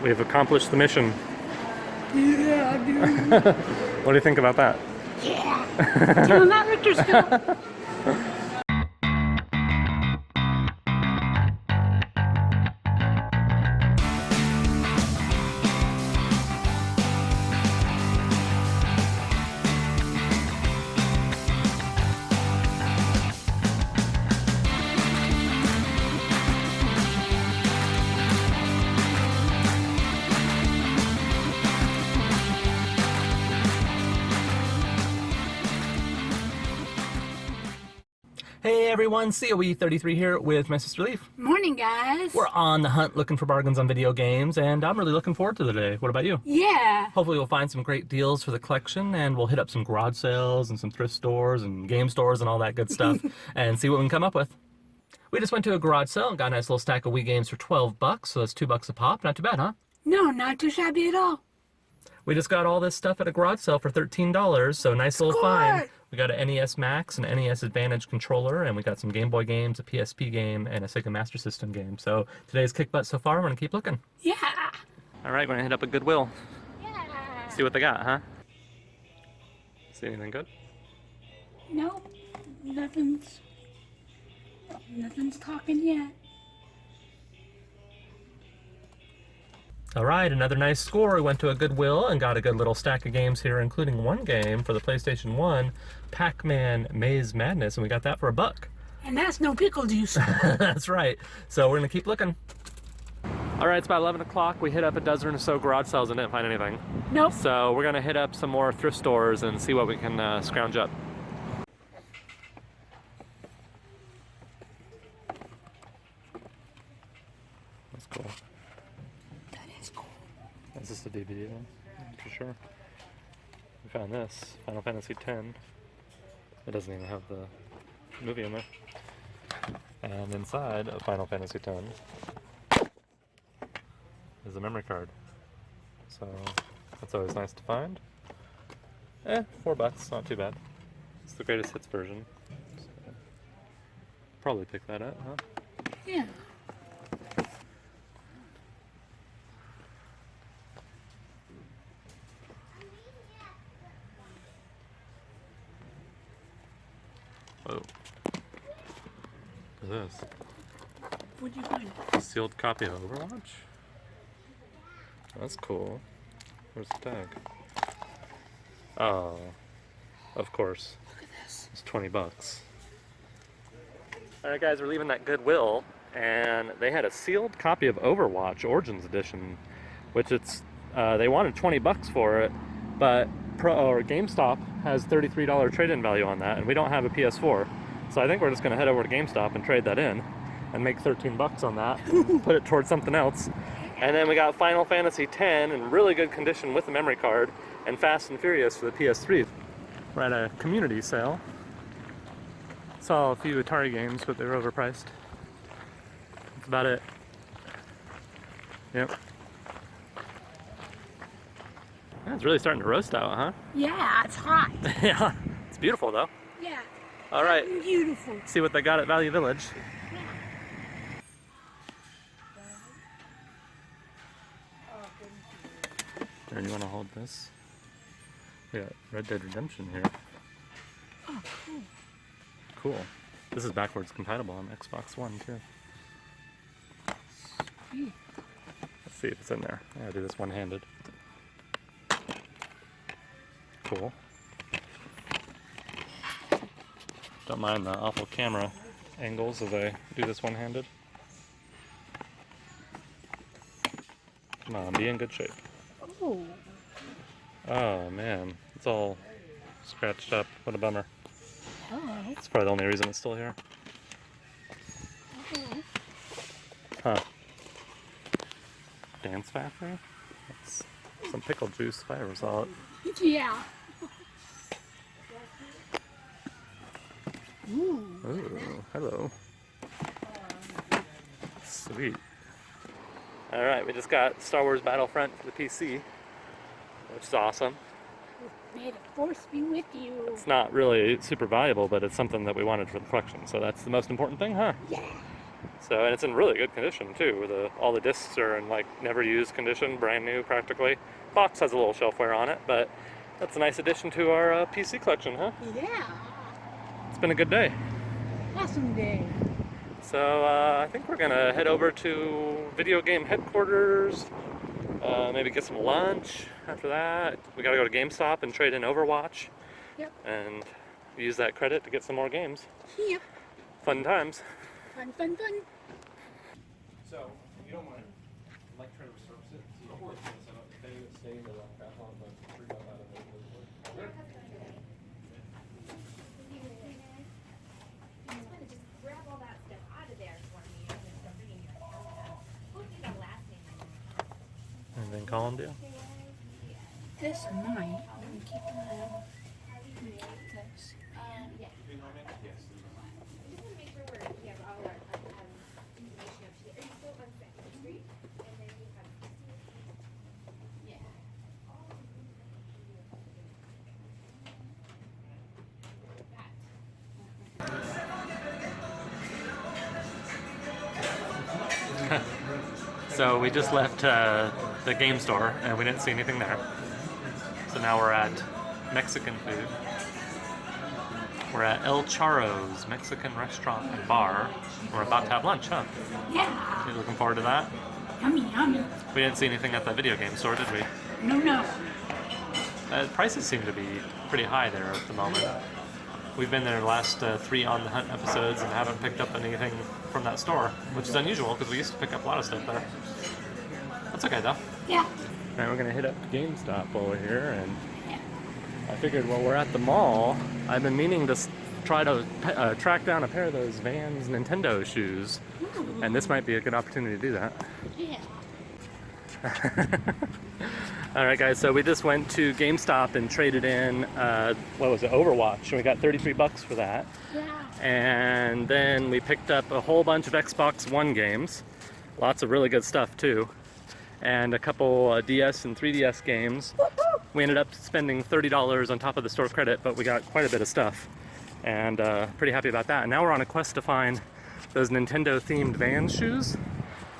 we've accomplished the mission. Yeah, dude. What do you think about that? Yeah. Give him that Richter scale. Hey everyone, COE33 here with my sister Leaf. Morning, guys. We're on the hunt looking for bargains on video games, and I'm really looking forward to the day. What about you? Yeah. Hopefully we'll find some great deals for the collection, and we'll hit up some garage sales and some thrift stores and game stores and all that good stuff and see what we can come up with. We just went to a garage sale and got a nice little stack of Wii games for 12 bucks, so that's $2 a pop. Not too bad, huh? No, not too shabby at all. We just got all this stuff at a garage sale for $13, so nice little find. We got an NES Max, an NES Advantage controller, and we got some Game Boy games, a PSP game, and a Sega Master System game. So today's kick butt so far. We're gonna keep looking. Yeah. All right, we're gonna hit up a Goodwill. Yeah. See what they got, huh? See anything good? Nope. Nothing's talking yet. All right, another nice score. We went to a Goodwill and got a good little stack of games here, including one game for the PlayStation 1, Pac-Man Maze Madness, and we got that for $1. And that's no pickle juice. That's right. So we're gonna keep looking. All right, it's about 11 o'clock. We hit up a dozen or so garage sales and didn't find anything. Nope. So we're gonna hit up some more thrift stores and see what we can scrounge up. That's cool. Is this the DVD one? For sure. We found this, Final Fantasy X. It doesn't even have the movie in there. And inside of Final Fantasy X is a memory card. So that's always nice to find. $4, not too bad. It's the greatest hits version. So probably pick that up, huh? Yeah. Whoa. What is this? What'd you find? A sealed copy of Overwatch? That's cool. Where's the tag? Oh, of course. Look at this. It's $20. Alright guys, we're leaving that Goodwill, and they had a sealed copy of Overwatch Origins Edition, which they wanted $20 for it, but GameStop has $33 trade-in value on that, and we don't have a PS4. So I think we're just going to head over to GameStop and trade that in and make $13 on that, put it towards something else. And then we got Final Fantasy X in really good condition with the memory card, and Fast and Furious for the PS3. We're at a community sale. Saw a few Atari games, but they were overpriced. That's about it. Yep. Yeah, it's really starting to roast out, huh? Yeah, it's hot. Yeah, it's beautiful though. Yeah. All right. Beautiful. See what they got at Value Village. Yeah. There, you want to hold this? We got Red Dead Redemption here. Oh, cool. Cool. This is backwards compatible on Xbox One too. Sweet. Let's see if it's in there. I gotta do this one-handed. Cool. Don't mind the awful camera angles as I do this one-handed. Come on, be in good shape. Oh. Oh man, it's all scratched up. What a bummer. Hello. That's probably the only reason it's still here. Hello. Huh. Dance Factory? That's some pickle juice if I ever saw it. Yeah. Ooh. Ooh, hello. Sweet. Alright, we just got Star Wars Battlefront for the PC, which is awesome. May the force be with you. It's not really super valuable, but it's something that we wanted for the collection, so that's the most important thing, huh? Yeah. So, and it's in really good condition too. All the discs are in like never used condition, brand new practically. Box has a little shelfware on it, but that's a nice addition to our PC collection, huh? Yeah. It's been a good day. Awesome day. So I think we're gonna head over to video game headquarters, maybe get some lunch. After that, we gotta go to GameStop and trade in Overwatch. Yep. And use that credit to get some more games. Yep. Fun times. Fun, fun, fun. So, if you don't mind, I'd like to try to resurface it. See if it's set up. If any of it's staying, then I'll pass on, but three months out of it. Just grab all that stuff out of there for me and then start bringing your who's the last name on there? Anything Colin do? This is mine. I'm gonna keep mine. This. Yeah. Yes. I just want to make sure we have all our information up here. Are you still on Second Street? And then you have yeah. So we just left the game store and we didn't see anything there. So now we're at Mexican food. We're at El Charro's Mexican restaurant and bar. We're about to have lunch, huh? Yeah. You looking forward to that? Yummy, yummy. We didn't see anything at the video game store, did we? No, no. Prices seem to be pretty high there at the moment. We've been there the last 3 On the Hunt episodes and haven't picked up anything from that store, which is unusual because we used to pick up a lot of stuff there. That's okay though. Yeah. Alright, we're gonna hit up GameStop over here, and I figured while we're at the mall, I've been meaning to try to track down a pair of those Vans Nintendo shoes, and this might be a good opportunity to do that. Yeah. Alright guys, so we just went to GameStop and traded in, what was it, Overwatch, and we got 33 bucks for that. Yeah. And then we picked up a whole bunch of Xbox One games, lots of really good stuff too, and a couple DS and 3DS games. We ended up spending $30 on top of the store credit, but we got quite a bit of stuff, and pretty happy about that. And now we're on a quest to find those Nintendo themed Vans shoes.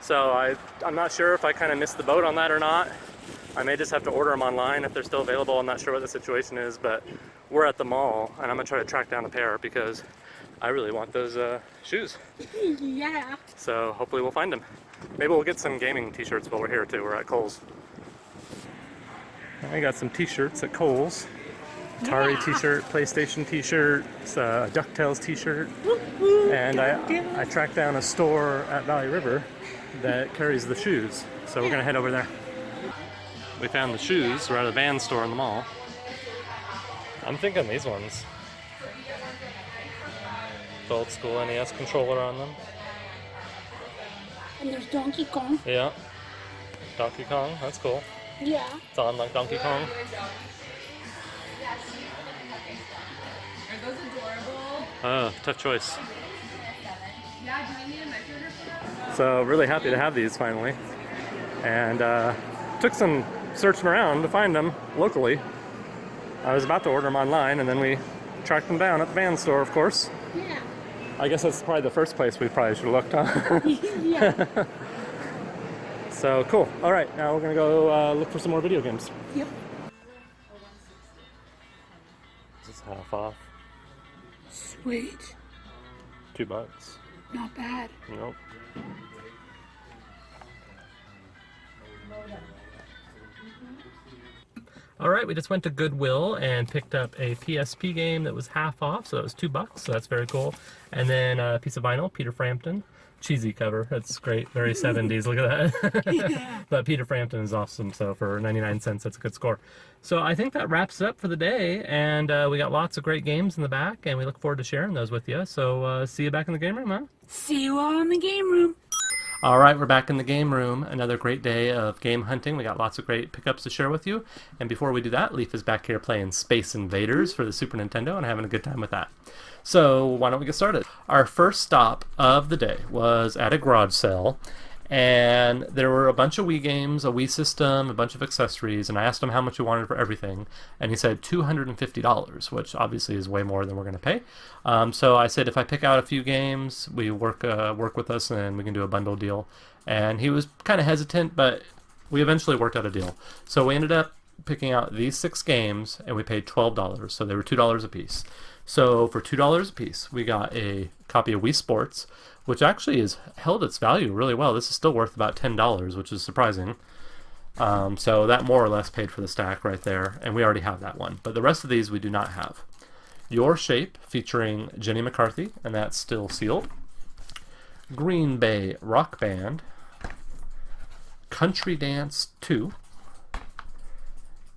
So I'm not sure if I kind of missed the boat on that or not. I may just have to order them online if they're still available. I'm not sure what the situation is, but we're at the mall and I'm gonna try to track down a pair because I really want those shoes. Yeah. So hopefully we'll find them. Maybe we'll get some gaming t-shirts while we're here too. We're at Kohl's. I got some t-shirts at Kohl's. Atari t-shirt, PlayStation t-shirt, DuckTales t-shirt, and I tracked down a store at Valley River that carries the shoes. So we're gonna head over there. We found the shoes. We're at a Vans store in the mall. I'm thinking these ones. The old school NES controller on them. And there's Donkey Kong. Yeah. Donkey Kong, that's cool. Yeah. It's on like Donkey Kong. Are those adorable? Oh, tough choice. Yeah, do I need a measure for that? So really happy to have these finally. And took some searching around to find them locally. I was about to order them online and then we tracked them down at the Vans store, of course. Yeah. I guess that's probably the first place we probably should have looked, huh? Yeah. So cool. All right, now we're gonna go look for some more video games. Yep. This is half off. Sweet. $2. Not bad. Nope. All right, we just went to Goodwill and picked up a PSP game that was half off, so that was $2, so that's very cool. And then a piece of vinyl, Peter Frampton. Cheesy cover, that's great, very 70s, look at that. Yeah. But Peter Frampton is awesome, so for 99 cents, that's a good score. So I think that wraps it up for the day, and we got lots of great games in the back, and we look forward to sharing those with you. So see you back in the game room, huh? See you all in the game room. All right, we're back in the game room. Another great day of game hunting. We got lots of great pickups to share with you. And before we do that, Leaf is back here playing Space Invaders for the Super Nintendo and having a good time with that. So why don't we get started? Our first stop of the day was at a garage sale, And there were a bunch of Wii games, a Wii system, a bunch of accessories, and I asked him how much he wanted for everything, and he said $250, which obviously is way more than we're going to pay. So I said if I pick out a few games, we work with us and we can do a bundle deal. And he was kind of hesitant, but we eventually worked out a deal. So we ended up picking out these 6 games, and we paid $12, so they were $2 a piece. So for $2 a piece, we got a copy of Wii Sports, which actually has held its value really well. This is still worth about $10, which is surprising. So that more or less paid for the stack right there, and we already have that one. But the rest of these we do not have. Your Shape, featuring Jenny McCarthy, and that's still sealed. Green Bay Rock Band. Country Dance 2.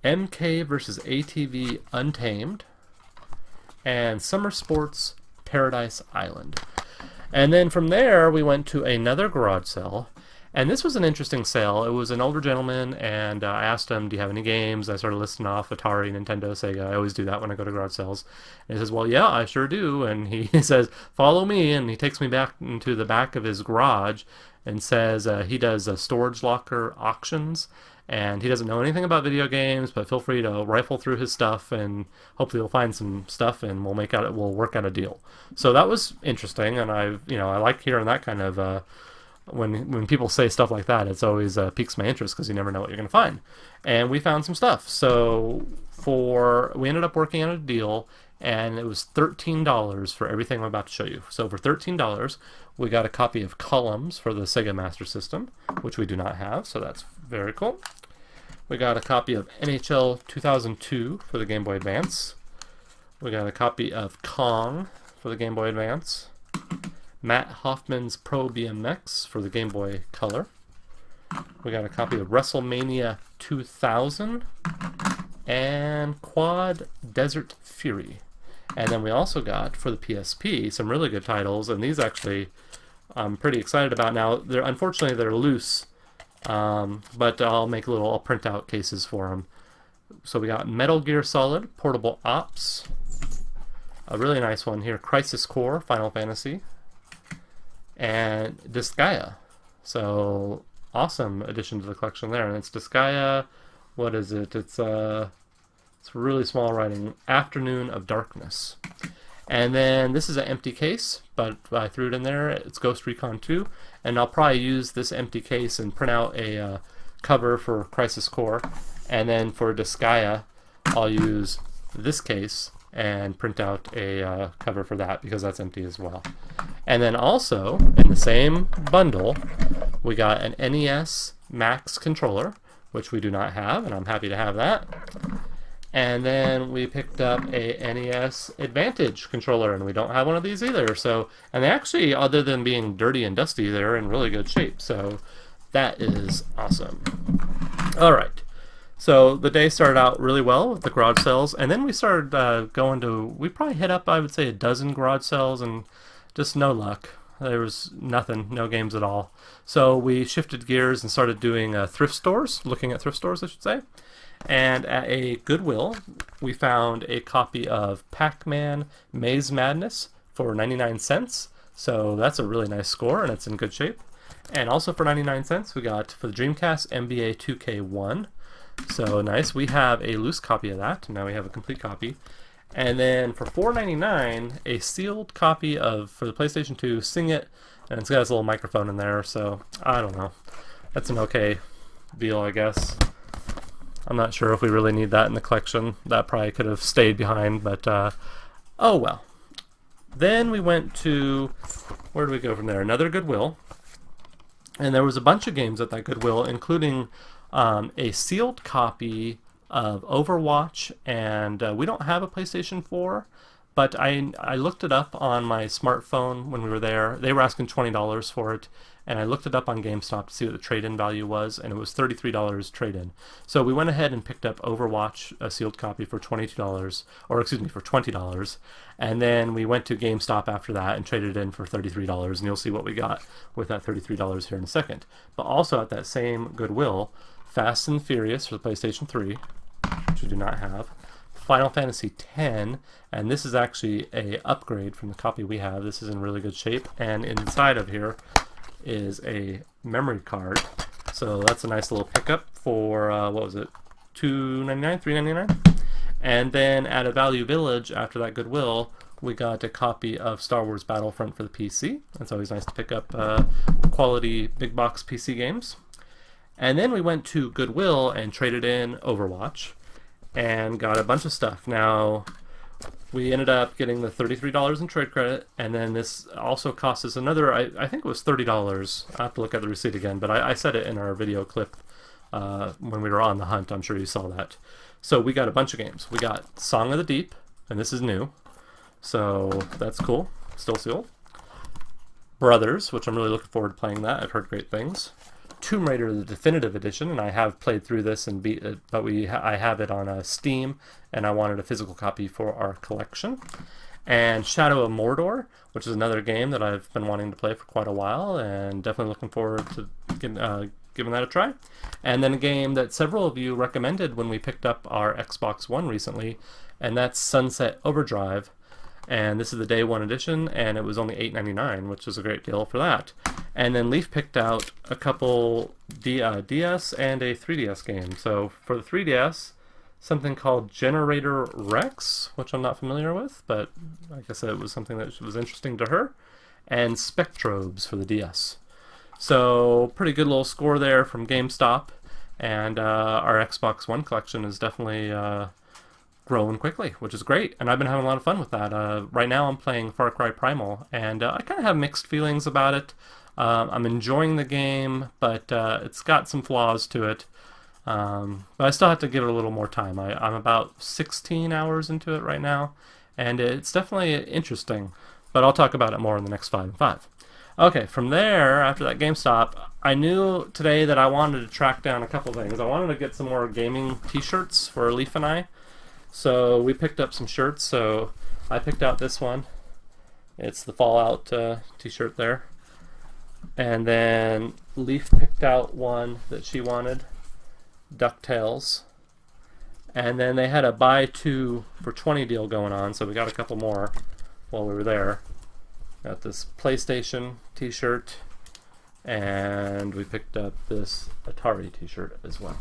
MK vs. ATV Untamed. And Summer Sports Paradise Island. And then from there we went to another garage sale, and this was an interesting sale. It was an older gentleman, and I asked him, do you have any games? I started listing off Atari, Nintendo, Sega. I always do that when I go to garage sales. And he says, well, yeah, I sure do. And he says, follow me, and he takes me back into the back of his garage and says he does storage locker auctions. And he doesn't know anything about video games, but feel free to rifle through his stuff, and hopefully you'll find some stuff, and we'll work out a deal. So that was interesting, and I like hearing that kind of when people say stuff like that. It's always piques my interest because you never know what you're going to find. And we found some stuff. So we ended up working out a deal, and it was $13 for everything I'm about to show you. So for $13, we got a copy of Columns for the Sega Master System, which we do not have, so that's very cool. We got a copy of NHL 2002 for the Game Boy Advance. We got a copy of Kong for the Game Boy Advance. Matt Hoffman's Pro BMX for the Game Boy Color. We got a copy of WrestleMania 2000 and Quad Desert Fury. And then we also got, for the PSP, some really good titles, and these actually I'm pretty excited about. Now, unfortunately they're loose, but I'll print out cases for them. So we got Metal Gear Solid Portable Ops, a really nice one here, Crisis Core Final Fantasy, and Disgaea. So awesome addition to the collection there. And it's Disgaea, what is it? It's really small writing, Afternoon of Darkness. And then this is an empty case, but I threw it in there. It's Ghost Recon 2, and I'll probably use this empty case and print out a cover for Crisis Core. And then for Disgaea, I'll use this case and print out a cover for that, because that's empty as well. And then also, in the same bundle, we got an NES Max controller, which we do not have, and I'm happy to have that. And then we picked up a NES Advantage controller, and we don't have one of these either. So, and they actually, other than being dirty and dusty, they're in really good shape. So that is awesome. All right. So the day started out really well with the garage sales, and then we started we probably hit up, I would say, a dozen garage sales, and just no luck. There was nothing, no games at all. So we shifted gears and started doing thrift stores, looking at thrift stores, I should say. And at a Goodwill, we found a copy of Pac-Man Maze Madness for 99 cents. So that's a really nice score, and it's in good shape. And also for 99 cents, we got, for the Dreamcast, NBA 2K1. So nice. We have a loose copy of that. Now we have a complete copy. And then for $4.99, a sealed copy of, for the PlayStation 2, Sing It. And it's got this little microphone in there, so I don't know. That's an okay deal, I guess. I'm not sure if we really need that in the collection. That probably could have stayed behind, but oh well. Then we went to, where did we go from there? Another Goodwill. And there was a bunch of games at that Goodwill, including a sealed copy of Overwatch, and we don't have a PlayStation 4, but I looked it up on my smartphone when we were there. They were asking $20 for it, and I looked it up on GameStop to see what the trade-in value was, and it was $33 trade-in. So we went ahead and picked up Overwatch, a sealed copy, for $22, or excuse me, for $20, and then we went to GameStop after that and traded it in for $33, and you'll see what we got with that $33 here in a second. But also at that same Goodwill, Fast and Furious for the PlayStation 3, which we do not have, Final Fantasy X, and this is actually a upgrade from the copy we have. This is in really good shape, and inside of here is a memory card. So that's a nice little pickup for, what was it, $2.99, $3.99? And then at a Value Village, after that Goodwill, we got a copy of Star Wars Battlefront for the PC. It's always nice to pick up quality big box PC games. And then we went to Goodwill and traded in Overwatch and got a bunch of stuff. Now, we ended up getting the $33 in trade credit, and then this also cost us another, I think it was $30. I have to look at the receipt again, but I said it in our video clip when we were on the hunt. I'm sure you saw that. So we got a bunch of games. We got Song of the Deep, and this is new. So that's cool. Still sealed. Brothers, which I'm really looking forward to playing that. I've heard great things. Tomb Raider, the definitive edition, and I have played through this and beat it, but I have it on Steam, and I wanted a physical copy for our collection. And Shadow of Mordor, which is another game that I've been wanting to play for quite a while, and definitely looking forward to giving that a try. And then a game that several of you recommended when we picked up our Xbox One recently, and that's Sunset Overdrive. And this is the day one edition, and it was only $8.99, which is a great deal for that. And then Leaf picked out a couple DS and a 3DS game. So for the 3DS, something called Generator Rex, which I'm not familiar with, but like I said, it was something that was interesting to her. And Spectrobes for the DS. So pretty good little score there from GameStop, and our Xbox One collection is definitely growing quickly, which is great, and I've been having a lot of fun with that. Right now I'm playing Far Cry Primal, and I kind of have mixed feelings about it. I'm enjoying the game, but it's got some flaws to it. But I still have to give it a little more time. I'm about 16 hours into it right now, and it's definitely interesting, but I'll talk about it more in the next 5 and 5. Okay, from there, after that GameStop, I knew today that I wanted to track down a couple things. I wanted to get some more gaming t-shirts for Leaf and I. So we picked up some shirts. So I picked out this one. It's the Fallout t-shirt there. And then Leaf picked out one that she wanted, DuckTales. And then they had a buy 2 for 20 deal going on, so we got a couple more while we were there. Got this PlayStation t-shirt, and we picked up this Atari t-shirt as well.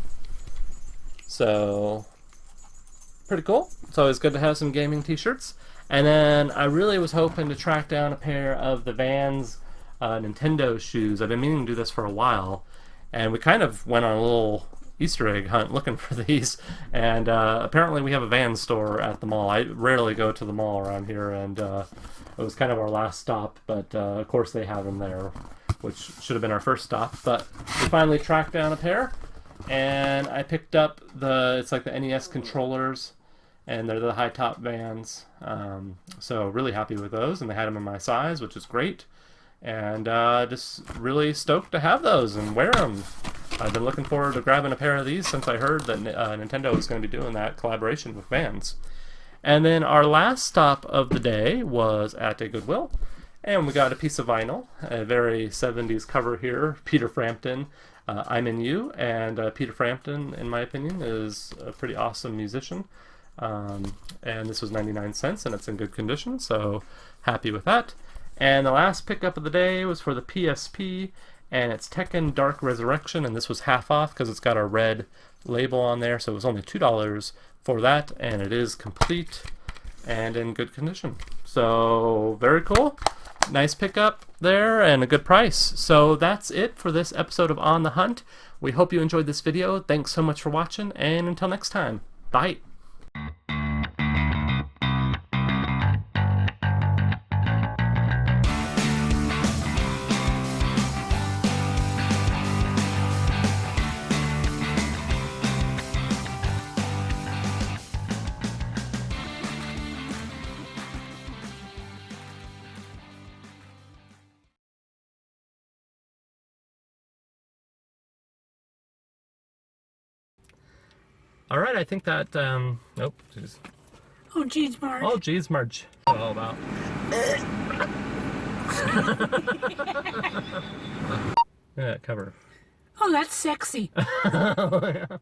So pretty cool. It's always good to have some gaming t-shirts. And then I really was hoping to track down a pair of the Vans Nintendo shoes. I've been meaning to do this for a while, and we kind of went on a little Easter egg hunt looking for these, and apparently we have a Vans store at the mall. I rarely go to the mall around here, and it was kind of our last stop, but of course they have them there, which should have been our first stop. But we finally tracked down a pair, and I picked up it's like the NES controllers, and they're the high top Vans. So really happy with those, and they had them in my size, which is great. And just really stoked to have those and wear them. I've been looking forward to grabbing a pair of these since I heard that Nintendo was going to be doing that collaboration with Vans. And then our last stop of the day was at a Goodwill, and we got a piece of vinyl, a very 70s cover here, Peter Frampton, I'm in You, and Peter Frampton, in my opinion, is a pretty awesome musician. And this was 99 cents, and it's in good condition, so happy with that. And the last pickup of the day was for the PSP, and it's Tekken Dark Resurrection, and this was half off because it's got a red label on there, so it was only $2 for that, and it is complete and in good condition. So very cool. Nice pickup there and a good price. So that's it for this episode of On the Hunt. We hope you enjoyed this video. Thanks so much for watching, and until next time, bye. All right, I think that, nope, geez. Oh, geez, Marge. Oh, geez, Marge. All about. Yeah, cover. Oh, that's sexy. Oh, yeah.